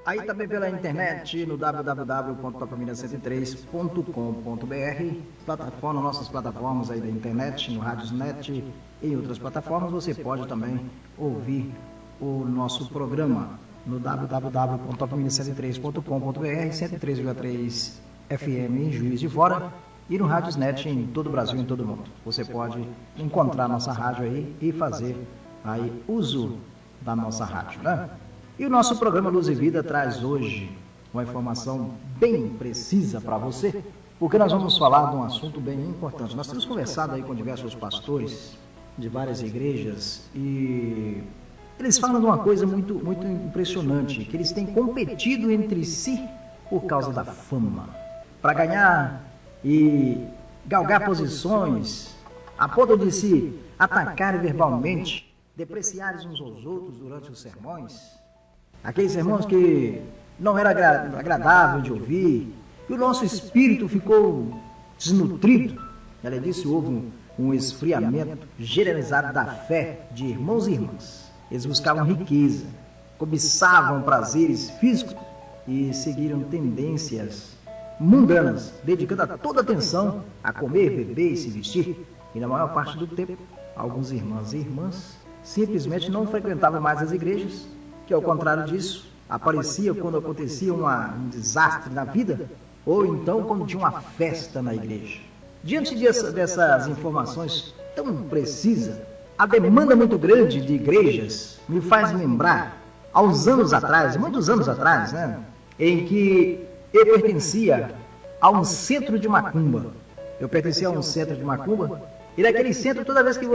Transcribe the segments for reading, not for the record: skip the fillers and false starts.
Aí também pela internet no www.topamina103.com.br, plataforma, nossas plataformas aí da internet, no Radiosnet e em outras plataformas, você pode também ouvir o nosso programa no www.topamina103.com.br, 103,3 FM em Juiz de Fora e no Radiosnet em todo o Brasil, em todo o mundo. Você pode encontrar nossa rádio aí e fazer aí uso da nossa rádio, né? E o nosso programa Luz e Vida traz hoje uma informação bem precisa para você, porque nós vamos falar de um assunto bem importante. Nós temos conversado aí com diversos pastores de várias igrejas e eles falam de uma coisa muito impressionante, que eles têm competido entre si por causa da fama, para ganhar e galgar posições, a ponto de se atacarem verbalmente, depreciarem uns aos outros durante os sermões. Aqueles sermões que não era agradável de ouvir, e o nosso espírito ficou desnutrido. Além disso, houve um esfriamento generalizado da fé de irmãos e irmãs. Eles buscavam riqueza, cobiçavam prazeres físicos e seguiram tendências mundanas, dedicando toda a atenção a comer, beber e se vestir. E na maior parte do tempo, alguns irmãos e irmãs simplesmente não frequentavam mais as igrejas, que ao contrário disso, aparecia quando acontecia um desastre na vida, ou então quando tinha uma festa na igreja. Diante dessas informações tão precisas, a demanda muito grande de igrejas me faz lembrar, aos anos atrás, muitos anos atrás, né, em que eu pertencia a um centro de macumba. Eu pertencia a um centro de macumba, e naquele centro, toda vez que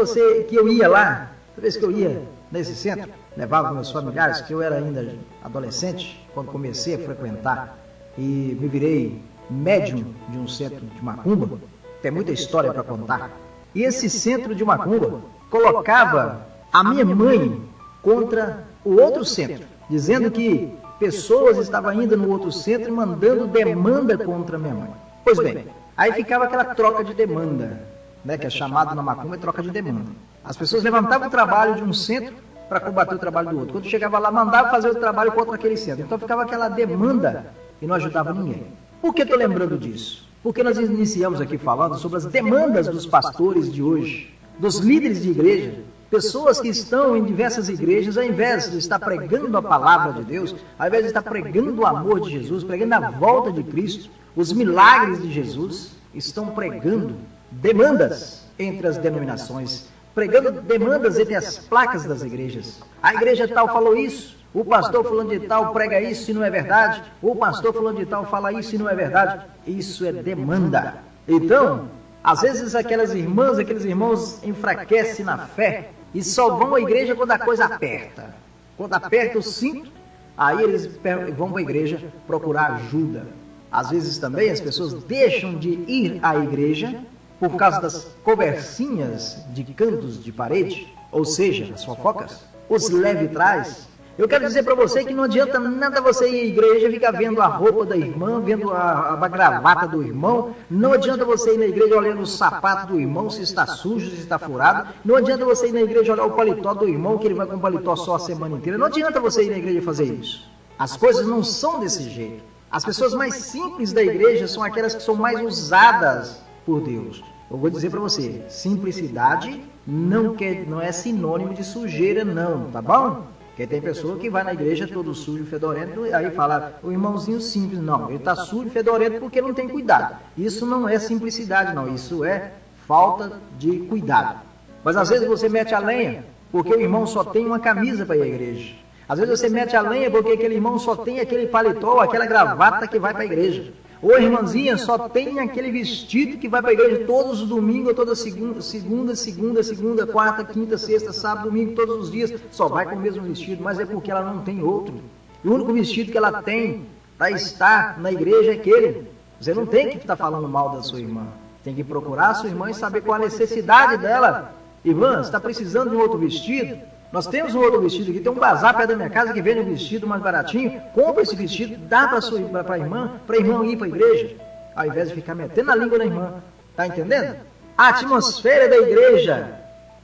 eu ia lá, toda vez que eu ia nesse centro, levava meus familiares, que eu era ainda adolescente, quando comecei a frequentar e me virei médium de um centro de macumba. Tem muita história para contar. E esse centro de macumba colocava a minha mãe contra o outro centro, dizendo que pessoas estavam indo no outro centro e mandando demanda contra minha mãe. Pois bem, aí ficava aquela troca de demanda, né, que é chamado na macumba é troca de demanda. As pessoas levantavam o trabalho de um centro para combater o trabalho do outro. Quando chegava lá, mandava fazer o trabalho contra aquele centro. Então ficava aquela demanda e não ajudava ninguém. Por que estou lembrando disso? Porque nós iniciamos aqui falando sobre as demandas dos pastores de hoje, dos líderes de igreja, pessoas que estão em diversas igrejas, ao invés de estar pregando a palavra de Deus, ao invés de estar pregando o amor de Jesus, pregando a volta de Cristo, os milagres de Jesus, estão pregando demandas entre as denominações, pregando demandas entre as placas das igrejas. A igreja tal falou isso, o pastor fulano de tal prega isso e não é verdade, o pastor fulano de tal fala isso e não é verdade. Isso é demanda. Então, às vezes aquelas irmãs, aqueles irmãos enfraquecem na fé e só vão à igreja quando a coisa aperta. Quando aperta o cinto, aí eles vão para a igreja procurar ajuda. Às vezes também as pessoas deixam de ir à igreja por causa das conversinhas de cantos de parede, ou seja, as fofocas, os leve-trás. Eu quero dizer para você que não adianta nada você ir à igreja e ficar vendo a roupa da irmã, vendo a gravata do irmão. Não adianta você ir na igreja olhando o sapato do irmão, se está sujo, se está furado. Não adianta você ir na igreja olhar o paletó do irmão, que ele vai com o paletó só a semana inteira. Não adianta você ir na igreja fazer isso. As coisas não são desse jeito. As pessoas mais simples da igreja são aquelas que são mais usadas por Deus. Eu vou dizer para você, simplicidade não é sinônimo de sujeira não, tá bom? Porque tem pessoa que vai na igreja todo sujo, fedorento, e aí fala, o irmãozinho simples. Não, ele está sujo, fedorento porque não tem cuidado. Isso não é simplicidade não, isso é falta de cuidado. Mas às vezes você mete a lenha porque o irmão só tem uma camisa para ir à igreja. Às vezes você mete a lenha porque aquele irmão só tem aquele paletó, aquela gravata que vai para a igreja. Ou a irmãzinha só tem aquele vestido que vai para a igreja todos os domingos, toda segunda, quarta, quinta, sexta, sábado, domingo, todos os dias, só vai com o mesmo vestido, mas é porque ela não tem outro. E o único vestido que ela tem para estar na igreja é aquele. Você não tem que estar falando mal da sua irmã. Tem que procurar a sua irmã e saber qual a necessidade dela. Irmã, você está precisando de um outro vestido? Nós temos um outro vestido aqui, tem um bazar perto da minha casa que vende um vestido mais baratinho, compra esse vestido, dá para a irmã ir para a igreja, ao invés de ficar metendo a língua na irmã. Está entendendo? A atmosfera da igreja,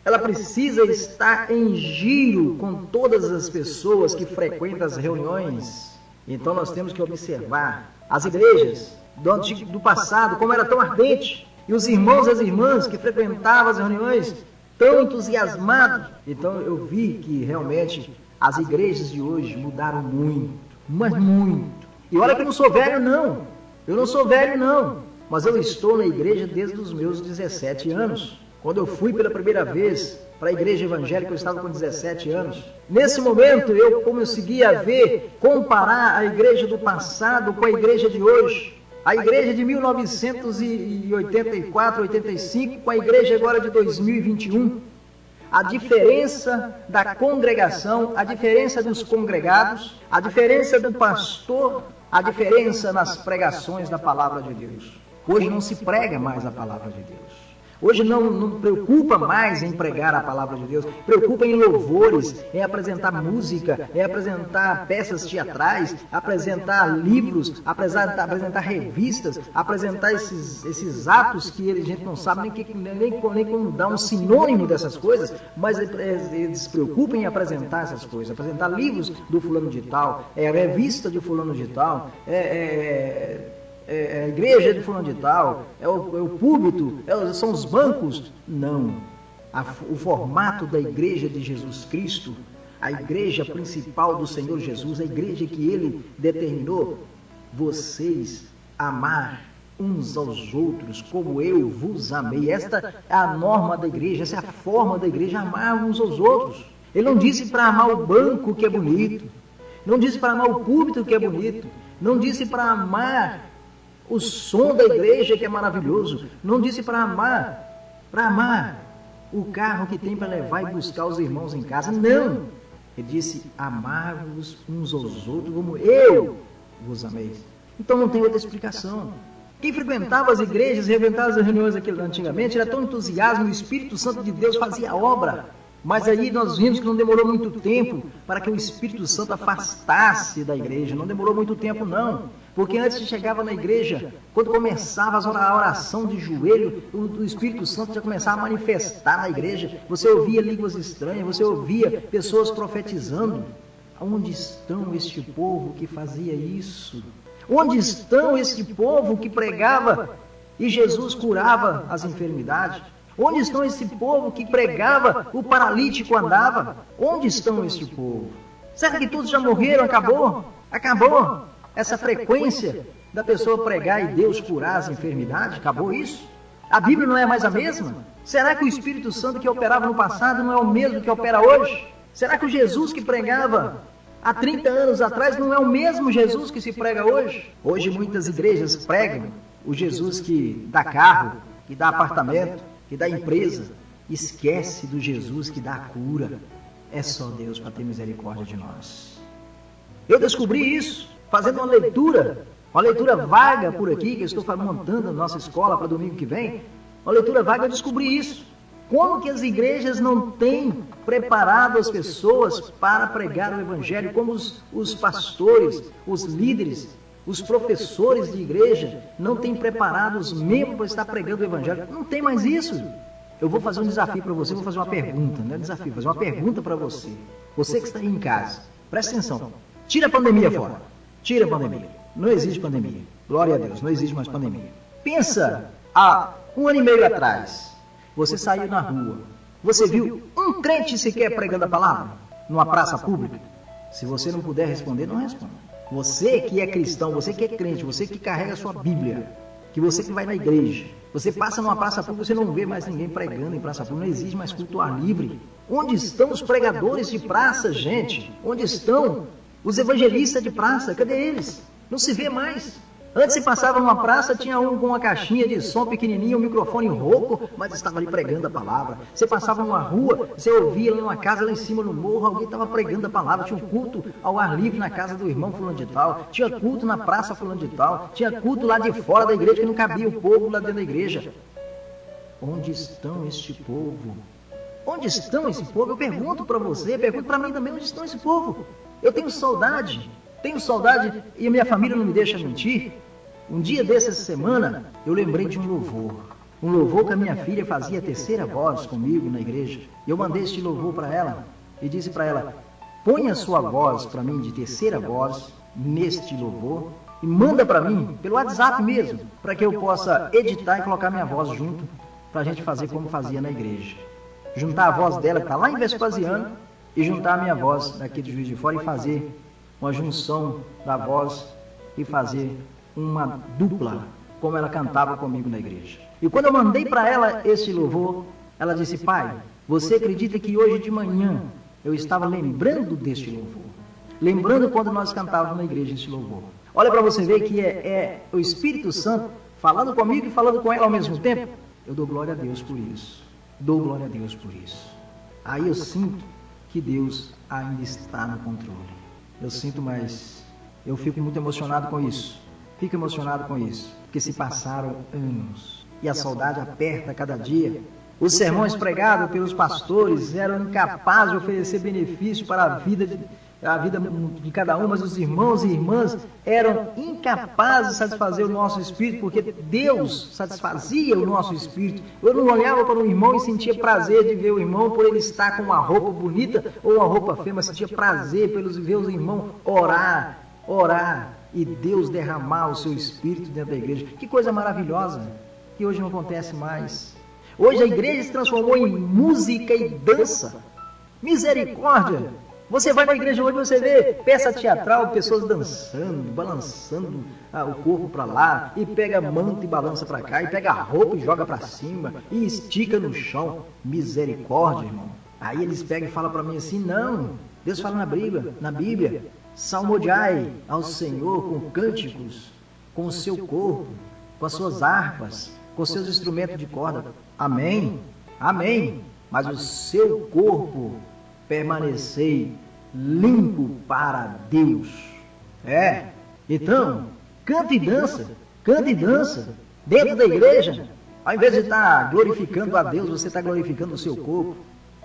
ela precisa estar em giro com todas as pessoas que frequentam as reuniões. Então nós temos que observar as igrejas do passado, como era tão ardente, e os irmãos e as irmãs que frequentavam as reuniões tão entusiasmados. Então eu vi que realmente as igrejas de hoje mudaram muito, mas muito. E olha que eu não sou velho não, eu não sou velho não, mas eu estou na igreja desde os meus 17 anos. Quando eu fui pela primeira vez para a igreja evangélica, eu estava com 17 anos. Nesse momento, eu conseguia ver, comparar a igreja do passado com a igreja de hoje. A igreja de 1984, 85, com a igreja agora de 2021. A diferença da congregação, a diferença dos congregados, a diferença do pastor, a diferença nas pregações da palavra de Deus. Hoje não se prega mais a palavra de Deus. Hoje não preocupa mais em pregar a palavra de Deus, preocupa em louvores, em apresentar música, em apresentar peças teatrais, apresentar livros, apresentar revistas, apresentar esses atos que a gente não sabe nem como dar um sinônimo dessas coisas, mas eles se preocupam em apresentar essas coisas, apresentar livros do fulano de tal, revista de fulano de tal, a igreja de fulano de tal, é o púlpito, são os bancos. Não. O formato da igreja de Jesus Cristo, a igreja principal do Senhor Jesus, a igreja que Ele determinou, vocês amar uns aos outros como eu vos amei. Esta é a norma da igreja, essa é a forma da igreja, amar uns aos outros. Ele não disse para amar o banco que é bonito, não disse para amar o púlpito que é bonito, não disse para amar o som da igreja que é maravilhoso, não disse para amar o carro que tem para levar e buscar os irmãos em casa, não. Ele disse, amar-vos uns aos outros como eu vos amei. Então não tem outra explicação. Quem frequentava as igrejas, frequentava as reuniões aqui antigamente, era tão entusiasmo, o Espírito Santo de Deus fazia a obra. Mas aí nós vimos que não demorou muito tempo para que o Espírito Santo afastasse da igreja. Não demorou muito tempo, não. Porque antes de chegava na igreja, quando começava a oração de joelho, o Espírito Santo já começava a manifestar na igreja. Você ouvia línguas estranhas, você ouvia pessoas profetizando. Onde estão este povo que fazia isso? Onde estão este povo que pregava e Jesus curava as enfermidades? Onde estão esse povo que pregava, o paralítico andava? Onde estão este povo? Será que todos já morreram? Acabou? Acabou essa frequência da pessoa pregar e Deus curar as enfermidades? Acabou isso? A Bíblia não é mais a mesma? Será que o Espírito Santo que operava no passado não é o mesmo que opera hoje? Será que o Jesus que pregava há 30 anos atrás não é o mesmo Jesus que se prega hoje? Hoje muitas igrejas pregam o Jesus que dá carro, que dá apartamento, que dá empresa, esquece do Jesus que dá a cura. É só Deus para ter misericórdia de nós. Eu descobri isso fazendo uma leitura vaga por aqui, que eu estou montando na nossa escola para domingo que vem. Uma leitura vaga, eu descobri isso. Como que as igrejas não têm preparado as pessoas para pregar o Evangelho, como os pastores, os líderes, os professores de igreja não têm preparado os membros para estar pregando o Evangelho. Não tem mais isso. Eu vou fazer um desafio para você, vou fazer uma pergunta, não é desafio, vou fazer uma pergunta para você. Você que está aí em casa, presta atenção. Tira a pandemia fora. Tira a pandemia. Não existe pandemia. Glória a Deus, não existe mais pandemia. Pensa, há 1 ano e meio atrás, você saiu na rua, você viu um crente sequer pregando a palavra numa praça pública? Se você não puder responder, não responda. Você que é cristão, você que é crente, você que carrega a sua Bíblia, que você que vai na igreja, você passa numa praça pública, você não vê mais ninguém pregando em praça pública, não existe mais culto ao ar livre. Onde estão os pregadores de praça, gente? Onde estão os evangelistas de praça? Cadê eles? Não se vê mais. Antes, se passava numa praça, tinha um com uma caixinha de som pequenininho, um microfone rouco, mas estava ali pregando a palavra. Você passava numa rua, você ouvia numa casa lá em cima no morro, alguém estava pregando a palavra. Tinha um culto ao ar livre na casa do irmão fulano de tal, tinha culto na praça fulano de tal, tinha culto lá de fora da igreja que não cabia o povo lá dentro da igreja. Onde estão este povo? Onde estão esse povo? Eu pergunto para você, pergunto para mim também, onde estão esse povo? Eu tenho saudade e a minha família não me deixa mentir. Um dia dessa semana, eu lembrei de um louvor que a minha filha fazia a terceira voz comigo na igreja. E eu mandei este louvor para ela e disse para ela, põe a sua voz para mim de terceira voz neste louvor e manda para mim, pelo WhatsApp mesmo, para que eu possa editar e colocar minha voz junto, para a gente fazer como fazia na igreja. Juntar a voz dela, que está lá em Vespasiano, e juntar a minha voz daqui de Juiz de Fora e fazer uma junção da voz e fazer uma dupla, como ela cantava comigo na igreja. E quando eu mandei para ela esse louvor, ela disse: pai, você acredita que hoje de manhã eu estava lembrando deste louvor? Lembrando quando nós cantávamos na igreja esse louvor. Olha para você ver que é o Espírito Santo falando comigo e falando com ela ao mesmo tempo. Eu dou glória a Deus por isso. Dou glória a Deus por isso. Aí eu sinto que Deus ainda está no controle. Eu sinto, mas eu fico muito emocionado com isso. Fico emocionado com isso, porque se passaram anos e a saudade aperta a cada dia. Os sermões pregados pelos pastores eram incapazes de oferecer benefício para a vida de cada um, mas os irmãos e irmãs eram incapazes de satisfazer o nosso espírito, porque Deus satisfazia o nosso espírito. Eu não olhava para o irmão e sentia prazer de ver o irmão por ele estar com uma roupa bonita ou uma roupa feia, mas sentia prazer pelos ver os irmãos orar e Deus derramar o seu espírito dentro da igreja. Que coisa maravilhosa, que hoje não acontece mais. Hoje a igreja se transformou em música e dança. Misericórdia! Você vai na igreja hoje, você vê peça teatral, pessoas dançando, balançando o corpo para lá, e pega manto e balança para cá, e pega a roupa e joga para cima, e estica no chão. Misericórdia, irmão. Aí eles pegam e falam para mim assim: não, Deus fala na Bíblia, salmodiai ao Senhor com cânticos, com o seu corpo, com as suas harpas, com os seus instrumentos de corda. Amém, amém. Mas o seu corpo permanecei limpo para Deus. Então, canta e dança dentro da igreja. Ao invés de estar glorificando a Deus, você está glorificando o seu corpo.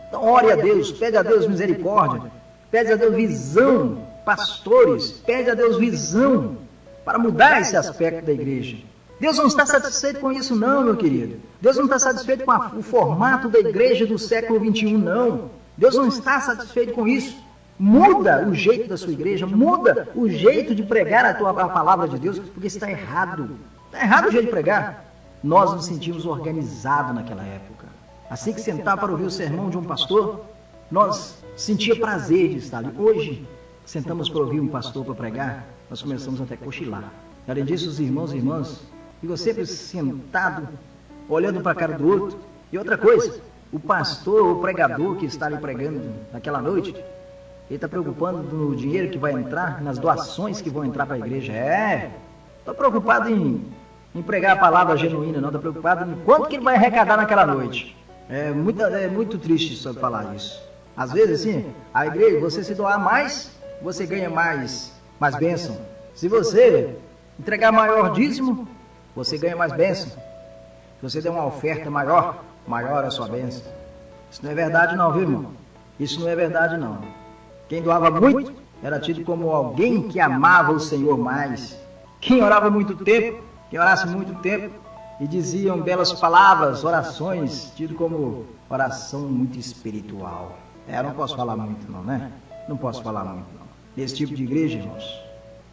Então ore a Deus, pede a Deus misericórdia, pede a Deus visão, pastores, pede a Deus visão para mudar esse aspecto da igreja. Deus não está satisfeito com isso não, meu querido. Deus não está satisfeito com o formato da igreja do século 21, não. Deus não está satisfeito com isso. Muda o jeito da sua igreja, muda o jeito de pregar a palavra de Deus, porque está errado. Está errado o jeito de pregar. Nós nos sentimos organizados naquela época. Assim que sentar para ouvir o sermão de um pastor, nós sentia prazer de estar ali. Hoje, sentamos para ouvir um pastor para pregar, nós começamos até a cochilar. Além disso, os irmãos e irmãs ficam sempre sentados, olhando para a cara do outro. E outra coisa, o pastor, o pregador que está ali pregando naquela noite, ele está preocupado no dinheiro que vai entrar, nas doações que vão entrar para a igreja. Está preocupado em pregar a palavra genuína, não. Está preocupado em quanto que ele vai arrecadar naquela noite. É muito triste só falar isso. Às vezes, assim, a igreja, você se doar mais, você ganha mais bênção. Se você entregar maior dízimo, você ganha mais bênção. Se você der uma oferta maior é a sua bênção. Isso não é verdade não, viu, irmão? Isso não é verdade não. Quem doava muito era tido como alguém que amava o Senhor mais. Quem orava muito tempo, quem orasse muito tempo e diziam belas palavras, orações, tido como oração muito espiritual. Eu não posso falar muito não, né? Não posso falar muito não. Nesse tipo de igreja, irmãos,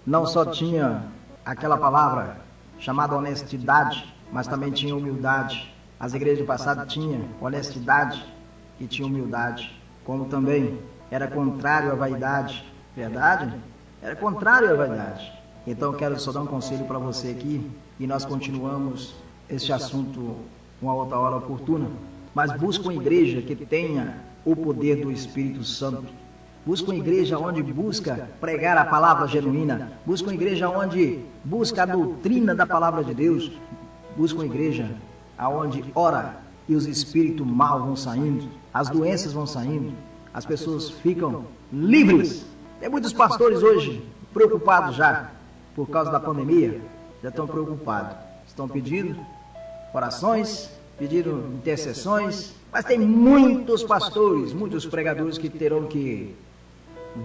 não só tinha aquela palavra chamada honestidade, mas também tinha humildade. As igrejas do passado tinham honestidade e tinham humildade, como também era contrário à vaidade. Verdade? Era contrário à vaidade. Então eu quero só dar um conselho para você aqui, e nós continuamos este assunto uma outra hora oportuna. Mas busca uma igreja que tenha o poder do Espírito Santo. Busca uma igreja onde busca pregar a palavra genuína. Busca uma igreja onde busca a doutrina da palavra de Deus. Busca uma igreja onde ora e os espíritos maus vão saindo, as doenças vão saindo, as pessoas ficam livres. Tem muitos pastores hoje preocupados já, por causa da pandemia, já estão preocupados. Estão pedindo orações, pedindo intercessões, mas tem muitos pastores, muitos pregadores que terão que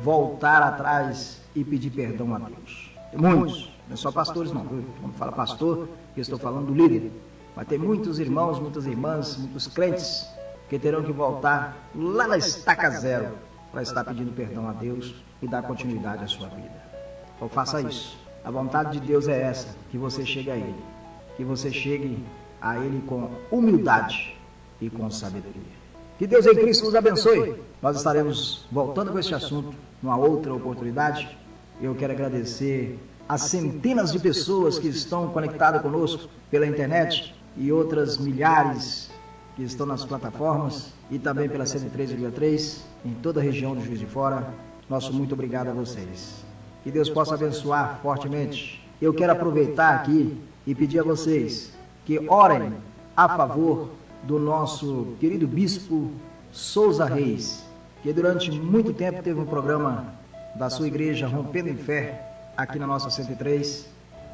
voltar atrás e pedir perdão a Deus. Tem muitos, não é só pastores não. Quando fala pastor, eu estou falando do líder. Mas tem muitos irmãos, muitas irmãs, muitos crentes que terão que voltar lá na estaca zero para estar pedindo perdão a Deus e dar continuidade à sua vida. Então faça isso. A vontade de Deus é essa, que você chegue a Ele. Que você chegue a Ele com humildade e com sabedoria. Que Deus em Cristo nos abençoe. Nós estaremos voltando com este assunto numa outra oportunidade. Eu quero agradecer as centenas de pessoas que estão conectadas conosco pela internet e outras milhares que estão nas plataformas e também pela 103,3 em toda a região do Juiz de Fora. Nosso muito obrigado a vocês. Que Deus possa abençoar fortemente. Eu quero aproveitar aqui e pedir a vocês que orem a favor do nosso querido Bispo Souza Reis, que durante muito tempo teve um programa da sua igreja Rompendo em Fé, aqui na nossa 103.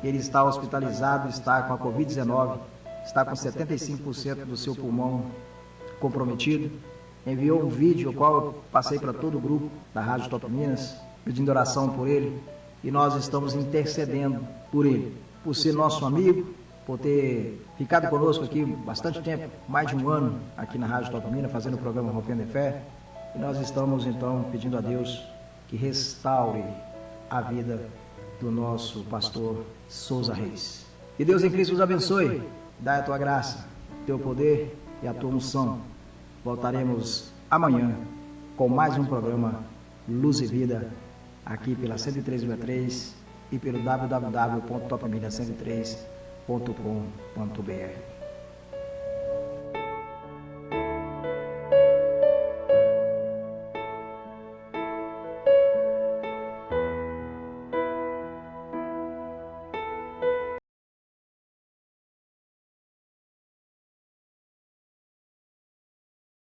Ele está hospitalizado, está com a Covid-19, está com 75% do seu pulmão comprometido. Enviou um vídeo, o qual eu passei para todo o grupo da Rádio Top Minas, pedindo oração por ele, e nós estamos intercedendo por ele, por ser nosso amigo, por ter ficado conosco aqui bastante tempo, mais de um ano, aqui na Rádio Top Minas, fazendo o programa Rompendo em Fé, e nós estamos então pedindo a Deus que restaure a vida do nosso pastor Souza Reis. Que Deus em Cristo os abençoe, dá a tua graça, teu poder e a tua unção. Voltaremos amanhã com mais um programa Luz e Vida, aqui pela 103,3 e pelo www.topminas103.com.br.